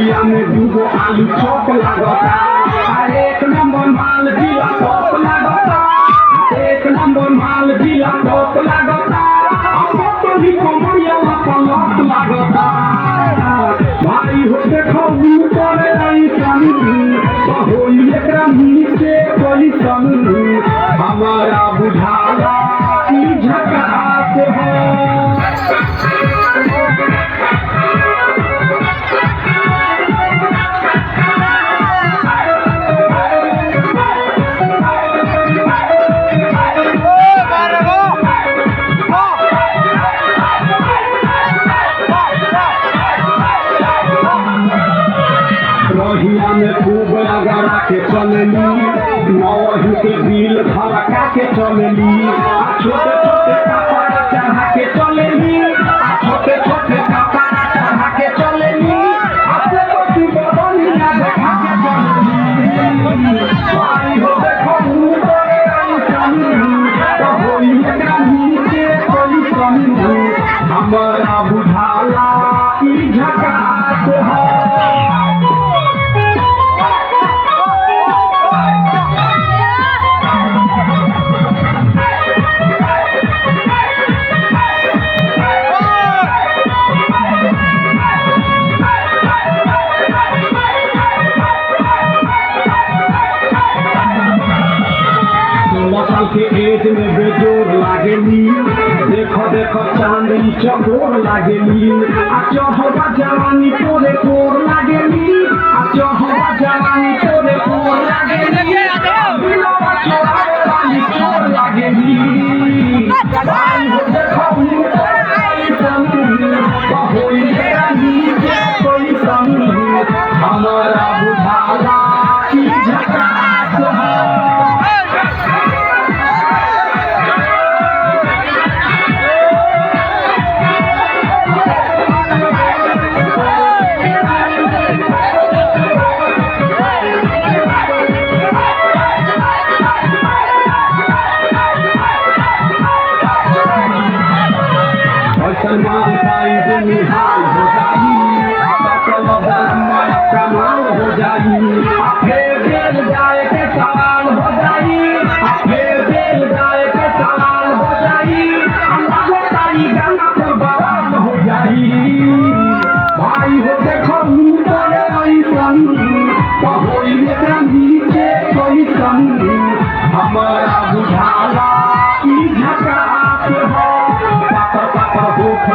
चुलिया में दूगो आलू चौक लागता, एक नंबर माल जिला टॉप लागता, एक नंबर माल जिला टॉप लागता, तो ही कमरिया पलट लागता। भाई हो देखो ऊपर आई संग होई एकरा नीचे कोई संग हमारा बुझाला ई झकास है। रहिया में खूब लगा के चलली, नौही के बिल धड़का के चलली, छोटे छोटे कपड़ा चढ़ा के चलली, छोटे छोटे कपड़ा चढ़ा के चलली, अपने पति बदलिया देखा के चलली। भाई हो देखो ऊपर आई संग तो होई एकरा नीचे कोई संग हमारा बुझाला ई झकास है। के एज में बेजोर लागेली, देखो देखो चांदी चकोर लागेली, चढ़वा जवानी तोरे कोर लागेली, चढ़वा जवानी तोरे कोर लागेली, बिलवा चोरावे वाली चोर लागेली। भाई हो देखो ऊपर आई संग होई एकरा नीचे कोई संग हमारा बुझाला ई झकास है। सलमान साइड निहाल हो जाई, कमाल हो जाई, फिर जेल जाए के सवाल हो जाई, फिर जेल जाए के सवाल हो जाई, तारी गाना पर बवाल हो जाई। भाई हो देखो ऊपर आई संग तो होई एकरा नीचे कोई संग हमारा बुझाला ई झकास है।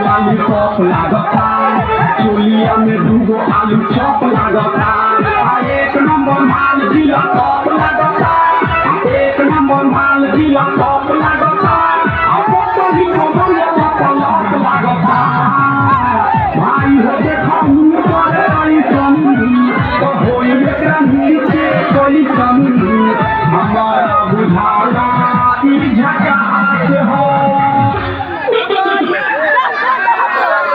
लाली टॉप लागता, चुलिया में दूगो आलू चौक लागता, एक नंबर माल जिला टॉप लागता, एक नंबर माल जिला टॉप